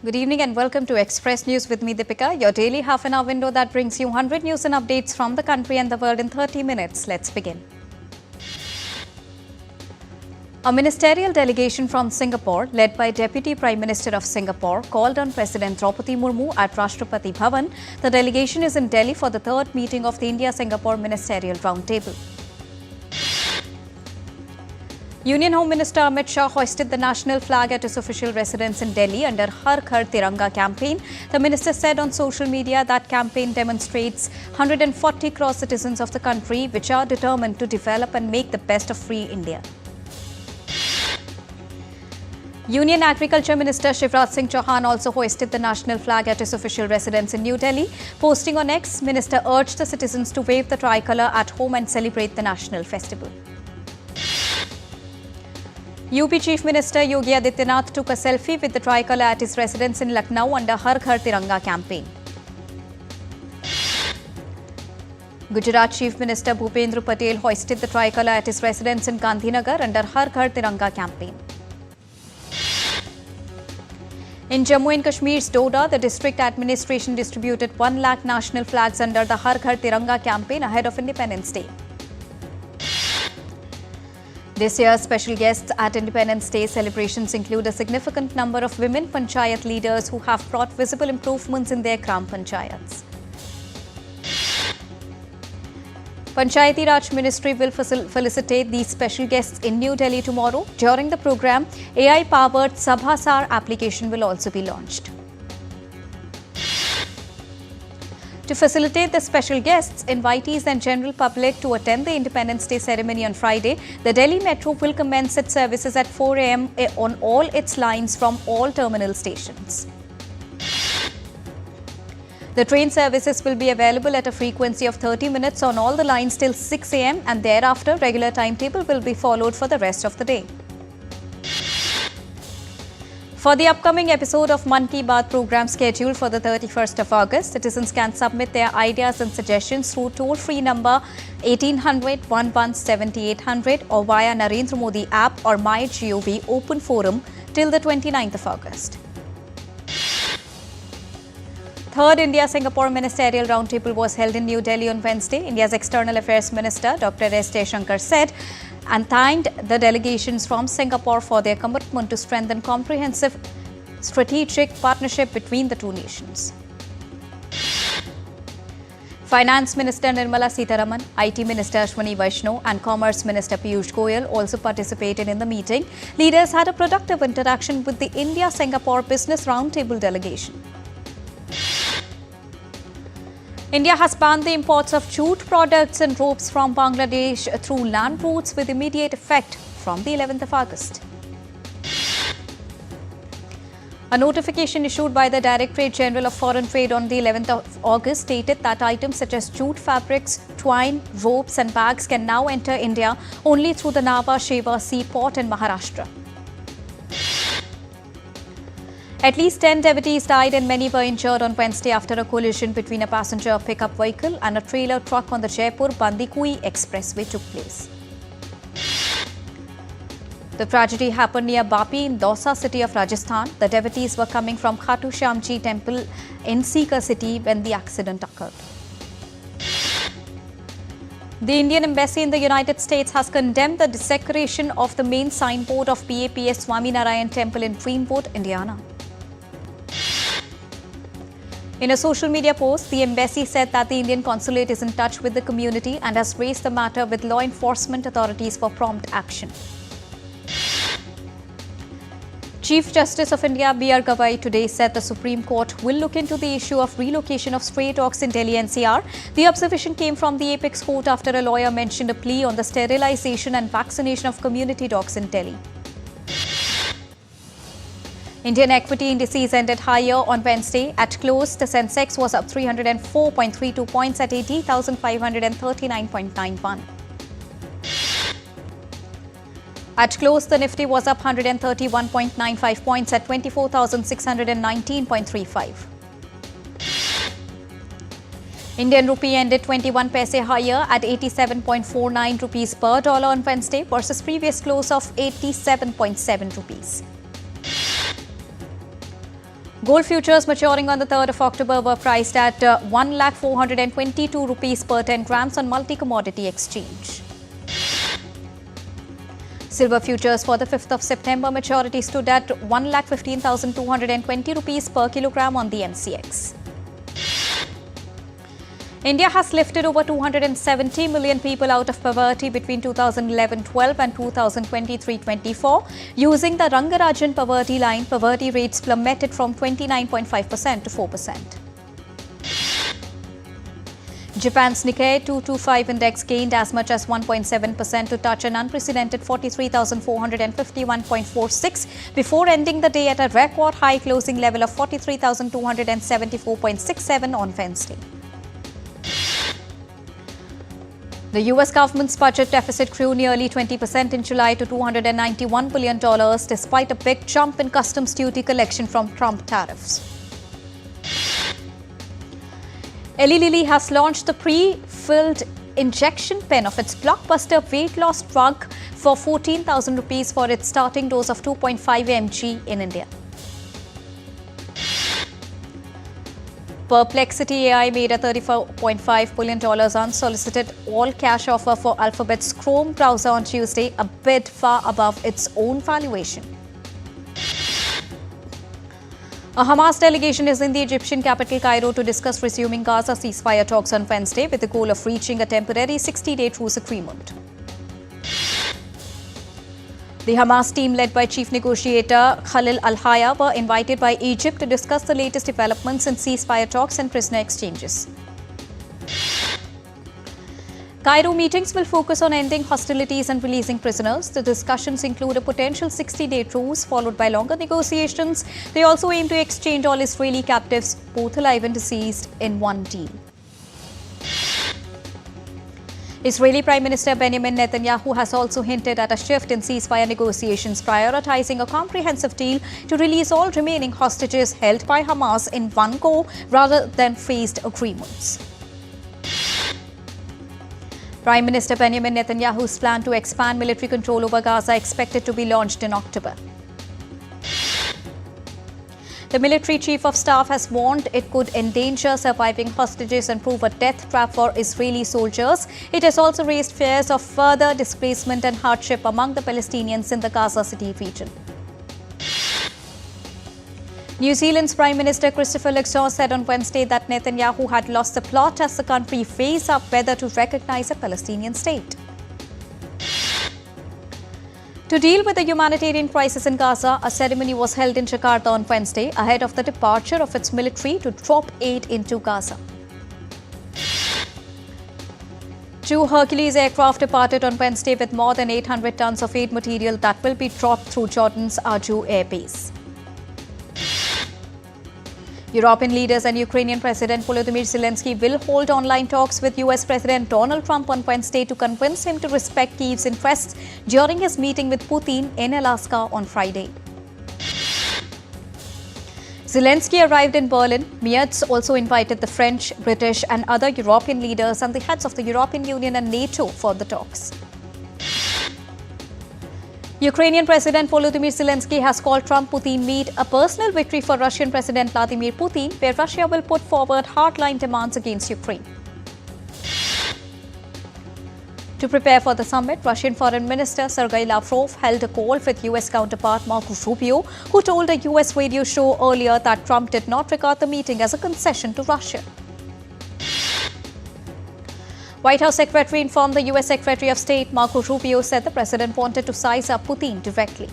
Good evening and welcome to Express News with me, Deepika, your daily half-an-hour window that brings you 100 news and updates from the country and the world in 30 minutes. Let's begin. A ministerial delegation from Singapore, led by Deputy Prime Minister of Singapore, called on President Draupadi Murmu at Rashtrapati Bhavan. The delegation is in Delhi for the third meeting of the India-Singapore Ministerial Roundtable. Union Home Minister Amit Shah hoisted the national flag at his official residence in Delhi under Har Ghar Tiranga campaign. The minister said on social media that campaign demonstrates 140 crore citizens of the country which are determined to develop and make the best of free India. Union Agriculture Minister Shivraj Singh Chauhan also hoisted the national flag at his official residence in New Delhi. Posting on X, Minister urged the citizens to wave the tricolour at home and celebrate the national festival. UP Chief Minister Yogi Adityanath took a selfie with the tricolour at his residence in Lucknow under Har Ghar Tiranga campaign. Gujarat Chief Minister Bhupendra Patel hoisted the tricolour at his residence in Gandhinagar under Har Ghar Tiranga campaign. In Jammu and Kashmir's Doda, the district administration distributed 1 lakh national flags under the Har Ghar Tiranga campaign ahead of Independence Day. This year's special guests at Independence Day celebrations include a significant number of women panchayat leaders who have brought visible improvements in their gram panchayats. Panchayati Raj Ministry will felicitate these special guests in New Delhi tomorrow. During the program, AI-powered Sabhasar application will also be launched. To facilitate the special guests, invitees and general public to attend the Independence Day ceremony on Friday, the Delhi Metro will commence its services at 4 a.m. on all its lines from all terminal stations. The train services will be available at a frequency of 30 minutes on all the lines till 6 a.m. and thereafter regular timetable will be followed for the rest of the day. For the upcoming episode of Mann Ki Baat program scheduled for the 31st of August, citizens can submit their ideas and suggestions through toll-free number 1800 117800 or via Narendra Modi app or MyGov open forum till the 29th of August. Third India-Singapore Ministerial Roundtable was held in New Delhi on Wednesday. India's External Affairs Minister Dr. S. Jaishankar said and thanked the delegations from Singapore for their commitment to strengthen comprehensive strategic partnership between the two nations. Finance Minister Nirmala Sitharaman, IT Minister Ashwini Vaishnaw and Commerce Minister Piyush Goyal also participated in the meeting. Leaders had a productive interaction with the India-Singapore Business Roundtable delegation. India has banned the imports of jute products and ropes from Bangladesh through land routes with immediate effect from the 11th of August. A notification issued by the Directorate General of Foreign Trade on the 11th of August stated that items such as jute fabrics, twine, ropes and bags can now enter India only through the Nhava Sheva seaport in Maharashtra. At least 10 devotees died and many were injured on Wednesday after a collision between a passenger pickup vehicle and a trailer truck on the Jaipur-Bandikui Expressway took place. The tragedy happened near Bapi in Dausa city of Rajasthan. The devotees were coming from Khatu Shyamji temple in Sikar city when the accident occurred. The Indian Embassy in the United States has condemned the desecration of the main signboard of PAPS Swaminarayan Temple in Greenwood, Indiana. In a social media post, the embassy said that the Indian consulate is in touch with the community and has raised the matter with law enforcement authorities for prompt action. Chief Justice of India B.R. Gavai today said the Supreme Court will look into the issue of relocation of stray dogs in Delhi NCR. The observation came from the Apex Court after a lawyer mentioned a plea on the sterilization and vaccination of community dogs in Delhi. Indian equity indices ended higher on Wednesday. At close, the Sensex was up 304.32 points at 80,539.91. At close, the Nifty was up 131.95 points at 24,619.35. Indian rupee ended 21 paise higher at 87.49 rupees per dollar on Wednesday versus previous close of 87.7 rupees. Gold futures maturing on the 3rd of October were priced at 1,422 rupees per 10 grams on multi-commodity exchange. Silver futures for the 5th of September maturity stood at 1,15,220 rupees per kilogram on the MCX. India has lifted over 270 million people out of poverty between 2011-12 and 2023-24. Using the Rangarajan poverty line, poverty rates plummeted from 29.5% to 4%. Japan's Nikkei 225 index gained as much as 1.7% to touch an unprecedented 43,451.46 before ending the day at a record high closing level of 43,274.67 on Wednesday. The US government's budget deficit grew nearly 20% in July to $291 billion despite a big jump in customs duty collection from Trump tariffs. Eli Lilly has launched the pre-filled injection pen of its blockbuster weight loss drug for 14,000 rupees for its starting dose of 2.5 mg in India. Perplexity AI made a $34.5 billion unsolicited all-cash offer for Alphabet's Chrome browser on Tuesday, a bid far above its own valuation. A Hamas delegation is in the Egyptian capital Cairo to discuss resuming Gaza ceasefire talks on Wednesday with the goal of reaching a temporary 60-day truce agreement. The Hamas team, led by chief negotiator Khalil Al-Haya, were invited by Egypt to discuss the latest developments in ceasefire talks and prisoner exchanges. Cairo meetings will focus on ending hostilities and releasing prisoners. The discussions include a potential 60-day truce followed by longer negotiations. They also aim to exchange all Israeli captives, both alive and deceased, in one deal. Israeli Prime Minister Benjamin Netanyahu has also hinted at a shift in ceasefire negotiations, prioritizing a comprehensive deal to release all remaining hostages held by Hamas in one go rather than phased agreements. Prime Minister Benjamin Netanyahu's plan to expand military control over Gaza expected to be launched in October. The military chief of staff has warned it could endanger surviving hostages and prove a death trap for Israeli soldiers. It has also raised fears of further displacement and hardship among the Palestinians in the Gaza City region. New Zealand's Prime Minister Christopher Luxon said on Wednesday that Netanyahu had lost the plot as the country weighs up whether to recognize a Palestinian state. To deal with the humanitarian crisis in Gaza, a ceremony was held in Jakarta on Wednesday ahead of the departure of its military to drop aid into Gaza. 2 Hercules aircraft departed on Wednesday with more than 800 tons of aid material that will be dropped through Jordan's Arju airbase. European leaders and Ukrainian President Volodymyr Zelensky will hold online talks with US President Donald Trump on Wednesday to convince him to respect Kyiv's interests during his meeting with Putin in Alaska on Friday. Zelensky arrived in Berlin. Merz also invited the French, British and other European leaders and the heads of the European Union and NATO for the talks. Ukrainian President Volodymyr Zelensky has called Trump-Putin meet a personal victory for Russian President Vladimir Putin, where Russia will put forward hardline demands against Ukraine. To prepare for the summit, Russian Foreign Minister Sergei Lavrov held a call with US counterpart Marco Rubio, who told a US radio show earlier that Trump did not regard the meeting as a concession to Russia. White House Secretary informed the US Secretary of State Marco Rubio said the president wanted to size up Putin directly.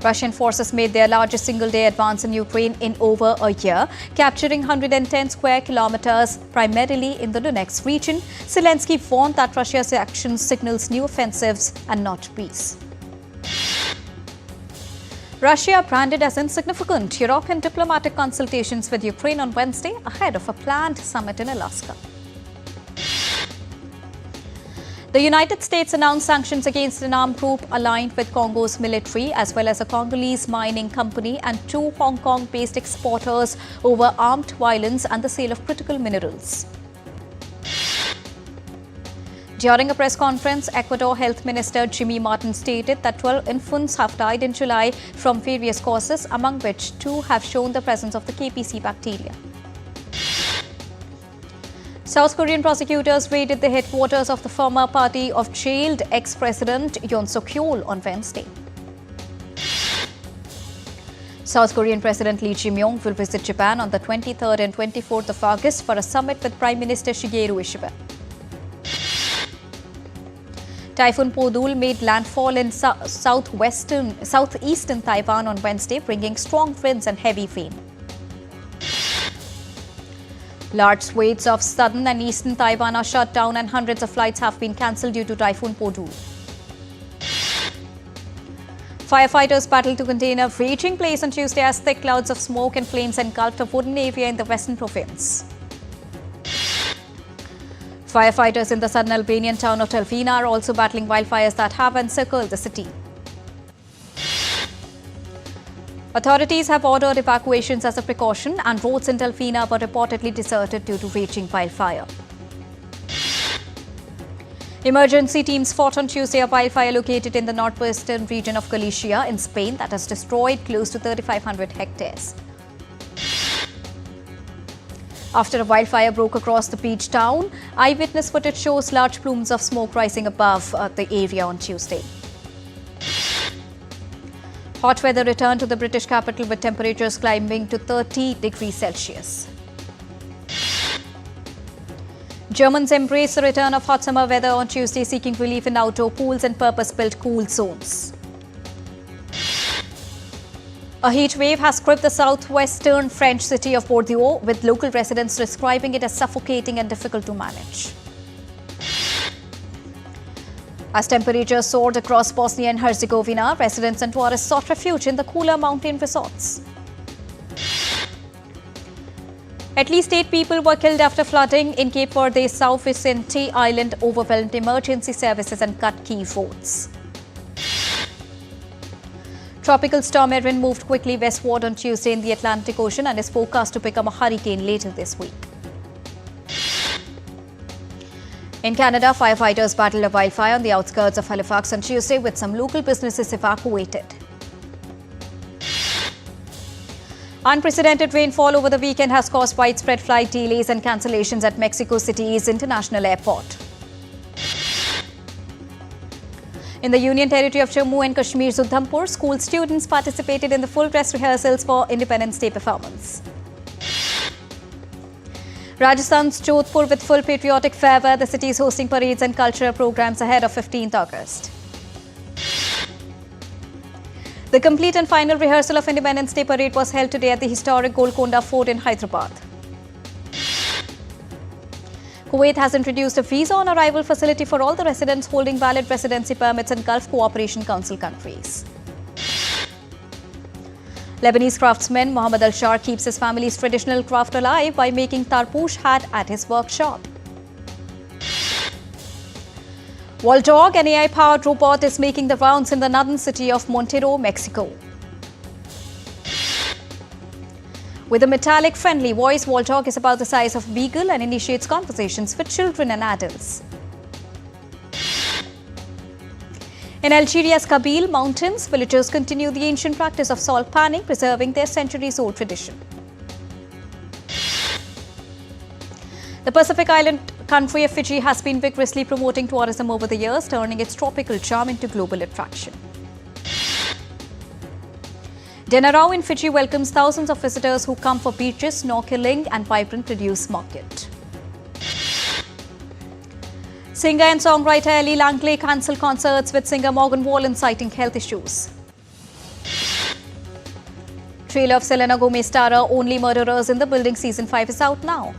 Russian forces made their largest single-day advance in Ukraine in over a year, capturing 110 square kilometers, primarily in the Donetsk region. Zelensky warned that Russia's actions signals new offensives and not peace. Russia branded as insignificant European diplomatic consultations with Ukraine on Wednesday ahead of a planned summit in Alaska. The United States announced sanctions against an armed group aligned with Congo's military, as well as a Congolese mining company and 2 Hong Kong-based exporters over armed violence and the sale of critical minerals. During a press conference, Ecuador Health Minister Jimmy Martin stated that 12 infants have died in July from various causes, among which 2 have shown the presence of the KPC bacteria. South Korean prosecutors raided the headquarters of the former party of jailed ex-president Yoon Suk-yeol on Wednesday. South Korean President Lee Jae-myung will visit Japan on the 23rd and 24th of August for a summit with Prime Minister Shigeru Ishiba. Typhoon Podul made landfall in southeastern Taiwan on Wednesday, bringing strong winds and heavy rain. Large swathes of southern and eastern Taiwan are shut down and hundreds of flights have been cancelled due to Typhoon Podul. Firefighters battled to contain a raging blaze on Tuesday as thick clouds of smoke and flames engulfed a wooded area in the western province. Firefighters in the southern Albanian town of Telfina are also battling wildfires that have encircled the city. Authorities have ordered evacuations as a precaution, and roads in Telfina were reportedly deserted due to raging wildfire. Emergency teams fought on Tuesday a wildfire located in the northwestern region of Galicia in Spain that has destroyed close to 3,500 hectares. After a wildfire broke across the beach town, eyewitness footage shows large plumes of smoke rising above the area on Tuesday. Hot weather returned to the British capital with temperatures climbing to 30 degrees Celsius. Germans embraced the return of hot summer weather on Tuesday, seeking relief in outdoor pools and purpose-built cool zones. A heat wave has gripped the southwestern French city of Bordeaux, with local residents describing it as suffocating and difficult to manage. As temperatures soared across Bosnia and Herzegovina, residents and tourists sought refuge in the cooler mountain resorts. At least 8 people were killed after flooding in Cape Verde's São Vicente Island overwhelmed emergency services and cut key roads. Tropical storm Erin moved quickly westward on Tuesday in the Atlantic Ocean and is forecast to become a hurricane later this week. In Canada, firefighters battled a wildfire on the outskirts of Halifax on Tuesday, with some local businesses evacuated. Unprecedented rainfall over the weekend has caused widespread flight delays and cancellations at Mexico City's International Airport. In the Union Territory of Jammu and Kashmir's Udhampur, school students participated in the full dress rehearsals for Independence Day performance. Rajasthan's Jodhpur with full patriotic fervour, the city is hosting parades and cultural programs ahead of 15th August. The complete and final rehearsal of Independence Day parade was held today at the historic Golconda Fort in Hyderabad. Kuwait has introduced a visa on arrival facility for all the residents holding valid residency permits in Gulf Cooperation Council countries. Lebanese craftsman Mohammed Al-Shar keeps his family's traditional craft alive by making tarpoosh hat at his workshop. Waldog, an AI-powered robot, is making the rounds in the northern city of Montero, Mexico. With a metallic, friendly voice, Waldog is about the size of a beagle and initiates conversations with children and adults. In Algeria's Kabyle Mountains, villagers continue the ancient practice of salt panning, preserving their centuries-old tradition. The Pacific island country of Fiji has been vigorously promoting tourism over the years, turning its tropical charm into global attraction. Denarau in Fiji welcomes thousands of visitors who come for beaches, snorkeling and vibrant produce market. Singer and songwriter Ellie Langley cancelled concerts with singer Morgan Wallen citing health issues. Trailer of Selena Gomez starrer Only Murderers in the Building Season 5 is out now.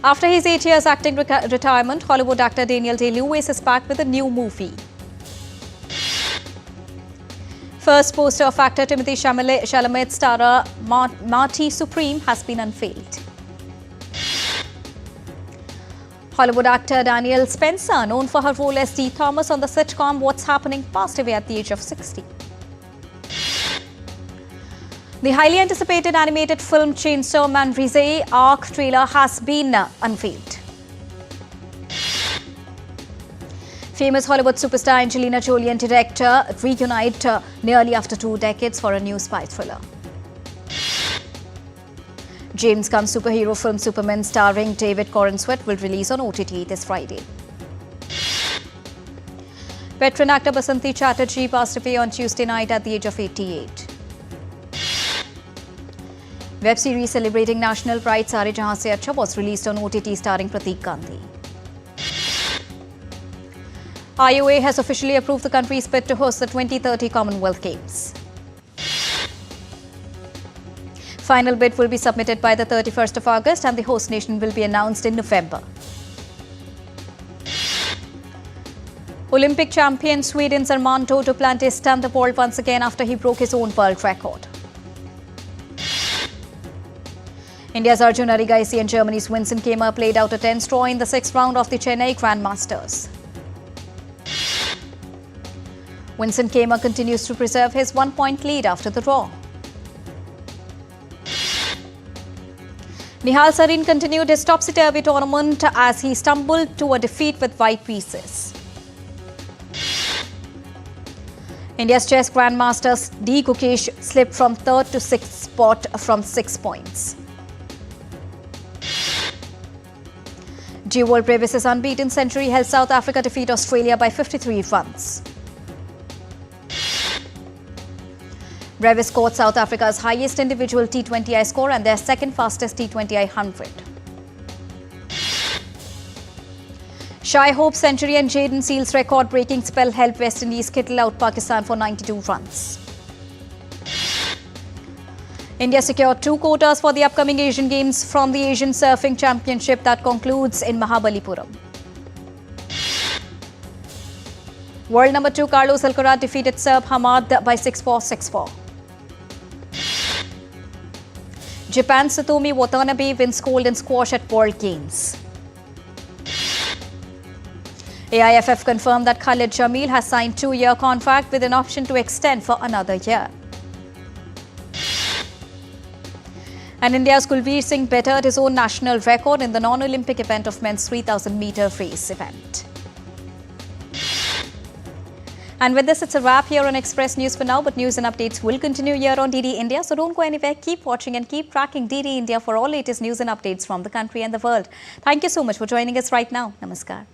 After his 8 years acting retirement, Hollywood actor Daniel Day-Lewis is back with a new movie. First poster of actor Timothy Chalamet starrer Marty Supreme has been unveiled. Hollywood actor Danielle Spencer, known for her role as Dee Thomas on the sitcom What's Happening, passed away at the age of 60. The highly anticipated animated film Chainsaw Man Rise Arc trailer has been unveiled. Famous Hollywood superstar Angelina Jolie and director reunite nearly after 2 decades for a new spy thriller. James Gunn's superhero film Superman starring David Corenswet will release on OTT this Friday. Veteran actor Basanti Chatterjee passed away on Tuesday night at the age of 88. Web series celebrating national pride Sare Jahan Se Acha was released on OTT starring Pratik Gandhi. IOA has officially approved the country's bid to host the 2030 Commonwealth Games. Final bid will be submitted by the 31st of August and the host nation will be announced in November. Olympic champion Sweden's Armando Duplantis stunned the world once again after he broke his own world record. India's Arjun Arigaisi and Germany's Vincent Keimer played out a tense draw in the 6th round of the Chennai Grandmasters. Vincent Keimer continues to preserve his 1-point lead after the draw. Nihal Sarin continued his topsy-turvy tournament as he stumbled to a defeat with white pieces. India's chess grandmaster D. Gukesh slipped from 3rd to 6th spot from 6 points. Jewel Brevis' unbeaten century helped South Africa defeat Australia by 53 runs. Brevis scored South Africa's highest individual T20I score and their second fastest T20I 100. Shai Hope's century and Jayden Seale's record-breaking spell helped West Indies kittle out Pakistan for 92 runs. India secured 2 quotas for the upcoming Asian Games from the Asian Surfing Championship that concludes in Mahabalipuram. World number 2 Carlos Alcaraz defeated Serb Hamad by 6-4, 6-4. Japan's Satomi Watanabe wins gold in squash at World Games. AIFF confirmed that Khalid Jamil has signed 2-year contract with an option to extend for another year. And India's Kulveer Singh bettered his own national record in the non-Olympic event of men's 3,000-meter race event. And with this, it's a wrap here on Express News for now, but news and updates will continue here on DD India. So don't go anywhere. Keep watching and keep tracking DD India for all latest news and updates from the country and the world. Thank you so much for joining us right now. Namaskar.